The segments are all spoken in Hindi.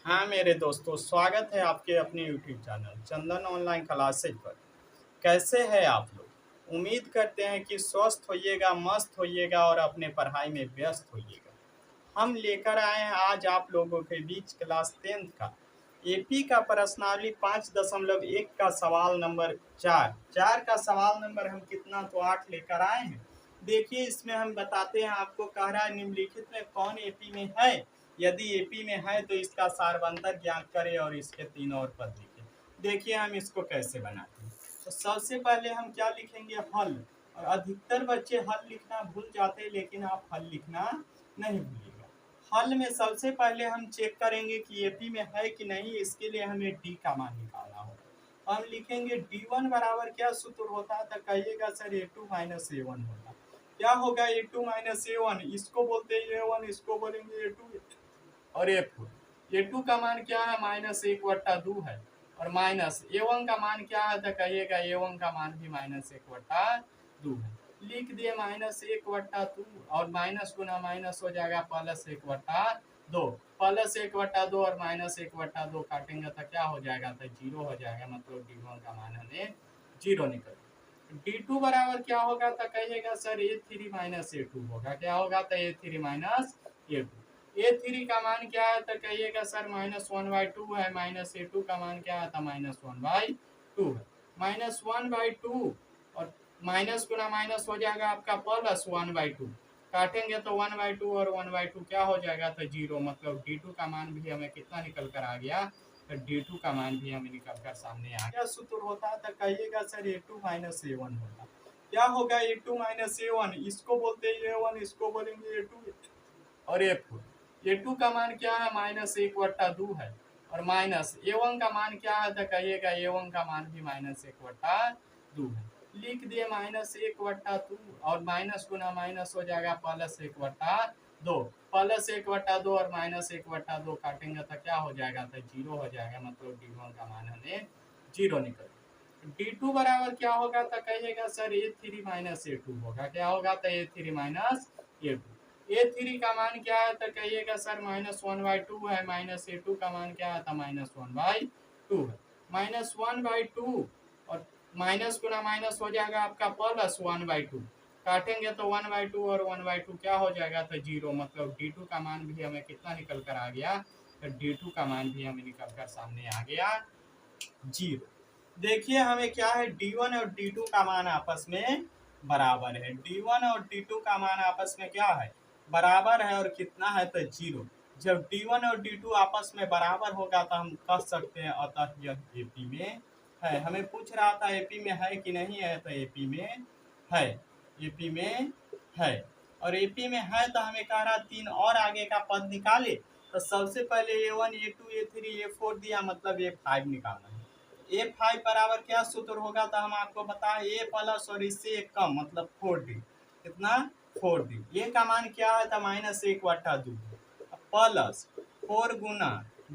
हाँ मेरे दोस्तों, स्वागत है आपके अपने यूट्यूब चैनल चंदन ऑनलाइन क्लासेज पर। कैसे हैं आप लोग? उम्मीद करते हैं कि स्वस्थ होइएगा, मस्त होइएगा और अपने पढ़ाई में व्यस्त होइएगा। हम लेकर आए हैं आज आप लोगों के बीच क्लास 10th का एपी का प्रश्नावली 5.1 का सवाल नंबर 4। 4 का सवाल नंबर हम कितना तो 8 लेकर आए हैं। देखिए, इसमें हम बताते हैं, आपको कह रहा है निम्नलिखित में कौन एपी में है। यदि एपी में है तो इसका सारवंतर ज्ञात करें और इसके 3 और पद लिखें। देखिए हम इसको कैसे बनाते हैं। तो सबसे पहले हम क्या लिखेंगे, हल। और अधिकतर बच्चे हल लिखना भूल जाते हैं, लेकिन आप हल लिखना नहीं भूलिएगा। हल में सबसे पहले हम चेक करेंगे कि एपी में है कि नहीं। इसके लिए हमें डी का मान निकालना होगा। हम लिखेंगे D1 बराबर क्या सूत्र होता है, तो कहिएगा सर A2 माइनस A1 होगा। क्या होगा A2 माइनस A1, इसको बोलते हैं A1, इसको बोलेंगे A2 और A4। A2 का मान क्या है, -1/2 है। और माइनस A1 का मान क्या है, तो कहिएगा A1 का मान भी -1/2 है। लिख दिए -1/2 और माइनस गुना माइनस हो जाएगा +1/2। +1/2 और -1/2 काटेंगे तो क्या हो जाएगा, तो 0 हो जाएगा। मतलब D1 का मान हमें 0 निकल। D2 बराबर क्या होगा, तो कहिएगा सर A3 माइनस A2 होगा। क्या होगा, तो A3 माइनस A2। A3 का मान क्या है, तो कहिएगा सर -1/2 है। माइनस A2 का मान क्या है, तो -1/2 है। -1/2 और माइनस गुना माइनस हो जाएगा आपका +1/2। काटेंगे तो 1/2 और 1/2 क्या हो जाएगा, तो 0। मतलब D2 का मान भी हमें कितना निकल कर आ गया, तो D2 का मान भी हमें निकल कर सामने आ गया। सूत्र होता है, तो कहिएगा सर A2 माइनस A1 होगा। क्या होगा A2 माइनस A1, इसको बोलते हैं A1, इसको बोलेंगे A2 और A4। A2 का मान क्या है, -1/2 है। और माइनस A1 का मान क्या है, तो कहिएगा A1 का मान भी -1/2 है। लिख दिए -1/2 और माइनस गुना माइनस हो जाएगा +1/2। +1/2 और -1/2 काटेंगे तो क्या हो जाएगा, तो 0 हो जाएगा। मतलब D1 का मान हमें 0 निकल। D2 बराबर क्या होगा, तो कहिएगा सर A3 माइनस A2 होगा। क्या होगा, तो A3 माइनस A2। A3 का मान क्या है, तो कहिएगा सर -1/2 है। माइनस A2 का मान क्या है, तो -1/2 है। -1/2 और माइनस गुना माइनस हो जाएगा आपका +1/2। काटेंगे तो 1/2 और 1/2 क्या हो जाएगा, तो 0। मतलब D2 का मान भी हमें कितना निकल कर आ गया, तो D2 का मान भी हमें निकल कर सामने आ गया 0। देखिए हमें क्या है, D1 और D2 का मान आपस में बराबर है। D1 और D2 का मान आपस में क्या है, बराबर है। और कितना है, तो 0। जब D1 और D2 आपस में बराबर होगा तो हम कह सकते हैं अतः यह एपी में है। हमें पूछ रहा था एपी में है कि नहीं है, तो एपी में है। एपी में है और एपी में है तो हमें कह रहा 3 और आगे का पद निकाले। तो सबसे पहले A1 A2 A3 A4 दिया, मतलब A5 निकालना है। A5 बराबर क्या सूत्र होगा, तो हम आपको बताएं A प्लस और इससे एक कम, मतलब 4D। कितना, 4D। A का मान क्या है, तो -1/2 प्लस 4 गुना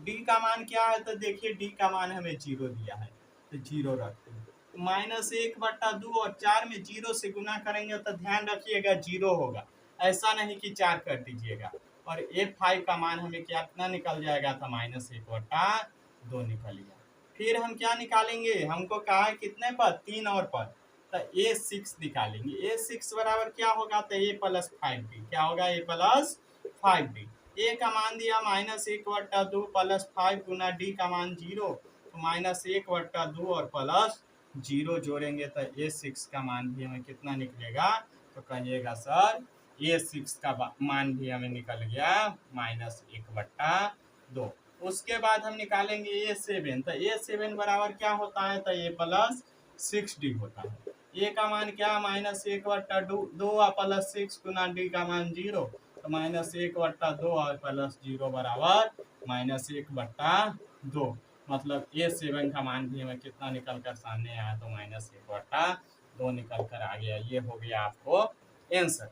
D का मान क्या है, तो देखिए D का मान हमें 0 दिया है, तो 0 रखते हैं। -1/2 और 4 में 0 से गुना करेंगे तो ध्यान रखिएगा 0 होगा, ऐसा नहीं कि 4 कर दीजिएगा। और A5 का मान हमें क्या कितना निकल जाएगा, था -1/2 निकल गया। फिर हम क्या निकालेंगे, हमको कहा है कितने पद, 3 और पद। तो A6 निकालेंगे। A6 बराबर क्या होगा, तो A प्लस 5D। क्या होगा, A प्लस 5D। A का मान दिया -1/2 प्लस 5 गुना D का मान 0, तो -1/2 और प्लस 0 जोड़ेंगे तो A6 का मान भी हमें कितना निकलेगा, तो कहिएगा सर A6 का मान भी हमें निकल गया -1/2। उसके बाद हम निकालेंगे A7। तो A7 बराबर क्या होता है, तो A प्लस 6D होता है। A का मान क्या, -1/2 प्लस 6 गुना D का मान 0, तो -1/2 और प्लस 0 बराबर -1/2। मतलब A7 का मान भी हमें कितना निकल कर सामने आया, तो -1/2 निकल कर आ गया। ये हो गया आपको आंसर।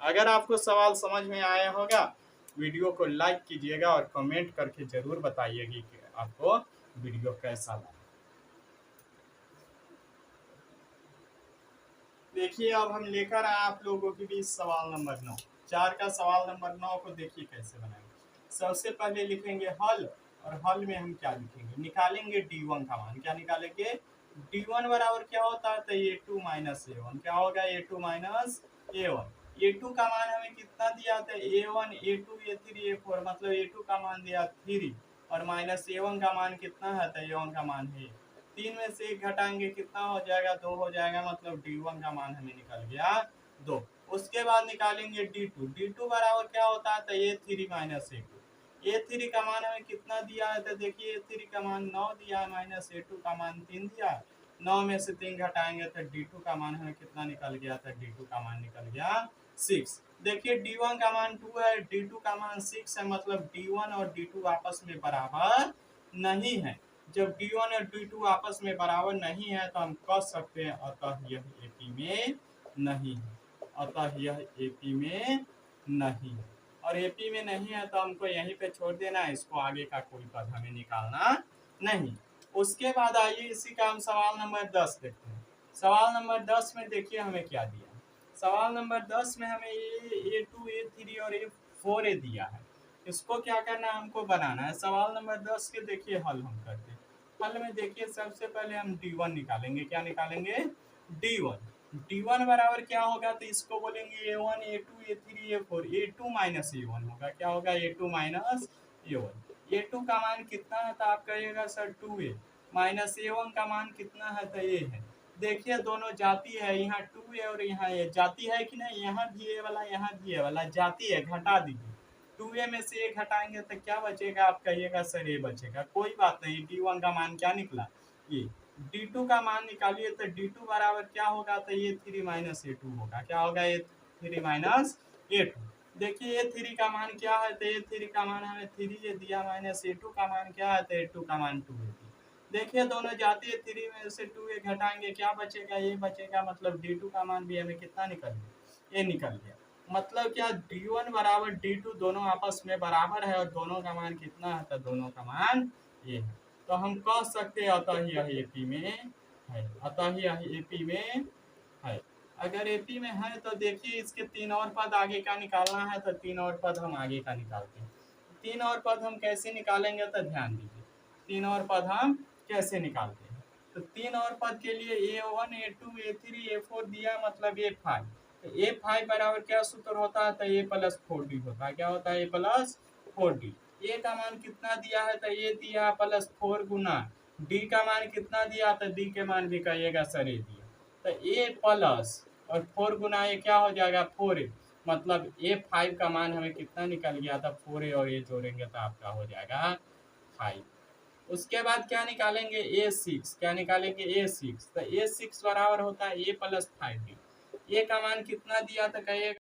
अगर आपको सवाल समझ में आया होगा, वीडियो को लाइक कीजिएगा और कमेंट करके जरूर बताइएगा कि आपको वीडियो कैसा लगा। देखिए अब हम लेकर आए आप लोगों के बीच सवाल नंबर 9। 4 का सवाल नंबर 9 को देखिए कैसे बनाएंगे। सबसे पहले लिखेंगे हल। और हल में हम क्या लिखेंगे, निकालेंगे D1 का मान। क्या निकालेंगे, D1 बराबर क्या होता है, तो A2 माइनस A1। क्या होगा, A2 माइनस A1। A2 का मान हमें कितना दिया था, A1 A2 A3 A4, मतलब A2 का मान दिया 3 और माइनस A1 का मान कितना है, तो A1 का मान है 3 में से 1 घटाएंगे कितना हो जाएगा, 2 हो जाएगा, मतलब D1 का मान हमें निकल गया 2। उसके बाद निकालेंगे D2 बराबर क्या होता है, तो A3 माइनस A2। A3 का मान हमें कितना दिया है, तो देखिए A3 का मान 9 दिया है, माइनस A2 का मान 3 दिया है। 9 में से 3 घटाएंगे तो D2 का मान हमें कितना निकल गया था, D2 का मान निकल गया 6। देखिए D1 का मान 2 है, D2 का मान 6 है, मतलब D1 और D2 आपस में बराबर नहीं है। जब D1 और D2 आपस में बराबर नहीं है तो हम कह सकते हैं अतः यह AP में नहीं है, अतः यह AP में नहीं है। और AP में नहीं है तो हमको यहीं पे छोड़ देना है, इसको आगे का कोई पद हमें निकालना नहीं। उसके बाद आइए इसी का हम सवाल नंबर 10 देखते हैं। सवाल नंबर 10 में देखिए हमें क्या दिया। सवाल नंबर 10 में हमें A2 A3 और A4 दिया है। इसको क्या करना है, हमको बनाना है। सवाल नंबर 10 के देखिए हल हम करते हैं। हल में देखिए सबसे पहले हम D1 निकालेंगे। क्या निकालेंगे, D1 बराबर क्या होगा, तो इसको बोलेंगे A1 A2 A3 A4। A2 minus A1 होगा। क्या होगा, A2 माइनस A1। A2 का मान कितना है, तो आप कहिएगा सर 2A माइनस A1 का मान कितना है, तो A है। देखिए दोनों जाती है, यहाँ 2A और यहाँ A जाती है कि नहीं, यहाँ भी A वाला यहाँ भी A वाला जाती है, घटा दीजिए। 2A में से A घटाएंगे तो क्या बचेगा, आप कहिएगा सर A बचेगा। कोई बात नहीं, D1 का मान क्या निकला, A। D2 का मान निकालिए तो D2 बराबर क्या होगा, तो A3 माइनस A2 होगा। क्या होगा, A3 माइनस A2। देखिए A3 का मान क्या है, तो A3 का मान हमें 3 दिया, माइनस A2 का मान क्या है, तो A2 का मान 2 है। देखिए दोनों जाती है, 3 में से 2A घटाएंगे क्या बचेगा, ये बचेगा, मतलब D2 का मान भी हमें कितना निकल गया, ये निकल गया। मतलब क्या, D1 बराबर D2 दोनों आपस में बराबर है और दोनों का मान कितना है, तो दोनों का मान ये है। तो हम कह सकते हैं अतः यह AP में है, अतः यह AP में है। अगर AP में है तो देखिए इसके 3 और पद आगे का निकालना है, तो 3 और पद हम आगे का निकालते हैं। 3 और पद हम कैसे निकालेंगे, तो ध्यान दीजिए 3 और पद हम कैसे निकालते हैं। तो 3 और पद के लिए A1 A2 A3 A4 दिया, मतलब A5। तो A5 बराबर क्या सूत्र होता है, तो A प्लस 4D होता है। क्या होता है, A प्लस 4D। A का मान कितना दिया है, तो A दिया प्लस 4 गुना D का मान कितना दिया, तो D के मान भी कहिएगा सर A दिया। तो A प्लस और 4 गुना A क्या हो जाएगा, 4A। मतलब A5 का मान हमें कितना निकल गया था, 4A और A जोड़ेंगे तो आपका हो जाएगा 5। उसके बाद क्या निकालेंगे, A6। क्या निकालेंगे, A6। तो A6 बराबर होता है A प्लस 5D। A का मान कितना दिया था, कहिएगा